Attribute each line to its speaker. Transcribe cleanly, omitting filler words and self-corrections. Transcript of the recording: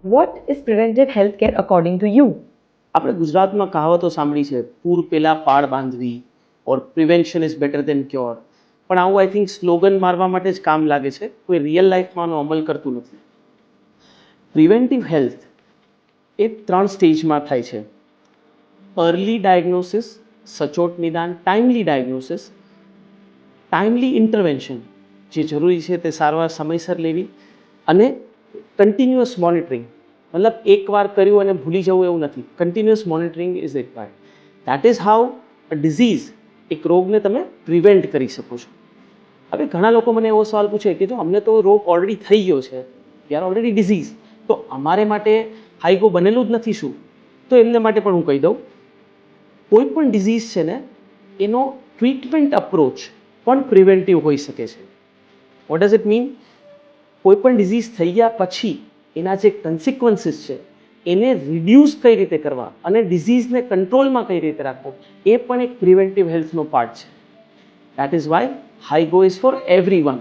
Speaker 1: What is preventive healthcare according to you?
Speaker 2: આપણે ગુજરાતમાં કહાવતો સાંભળી છે, પૂર પહેલાં પાળ બાંધવી or prevention is better than cure. પણ આવું આઈ થિંક સ્લોગન મારવા માટે જ કામ લાગે છે, કોઈ રિયલ લાઈફમાં આનો અમલ કરતું નથી. પ્રિવેન્ટિવ હેલ્થ એ 3 સ્ટેજમાં થાય છે. અર્લી ડાયગ્નોસિસ, સચોટ નિદાન, ટાઈમલી ડાયગ્નોસિસ, ટાઈમલી ઇન્ટરવેન્શન, જે જરૂરી છે તે સારવાર સમયસર લેવી, અને કન્ટિન્યુઅસ મોનિટરિંગ. મતલબ એકવાર કર્યું અને ભૂલી જવું એવું નથી. Continuous monitoring is required. That is how a disease, એક રોગને તમે પ્રિવેન્ટ કરી શકો છો. હવે ઘણા લોકો મને એવો સવાલ પૂછે કે જો અમને તો રોગ ઓલરેડી થઈ ગયો છે, વી આર ઓલરેડી ડિઝીઝ, તો અમારે માટે હાઈગો બનેલું જ નથી શું? તો એમને માટે પણ હું કહી દઉં, કોઈ પણ ડિઝીઝ છે ને, એનો ટ્રીટમેન્ટ અપ્રોચ પણ પ્રિવેન્ટિવ હોઈ શકે છે. What does it mean? કોઈ પણ ડિઝીઝ થઈ ગયા પછી એના જે કન્સિક્વન્સીસ છે એને રિડ્યુસ કઈ રીતે કરવા અને ડિઝીઝને કંટ્રોલમાં કઈ રીતે રાખવો, એ પણ એક પ્રિવેન્ટિવ હેલ્થનો પાર્ટ છે. દેટ ઇઝ વાય હાઈગો ઇઝ ફોર એવરી વન.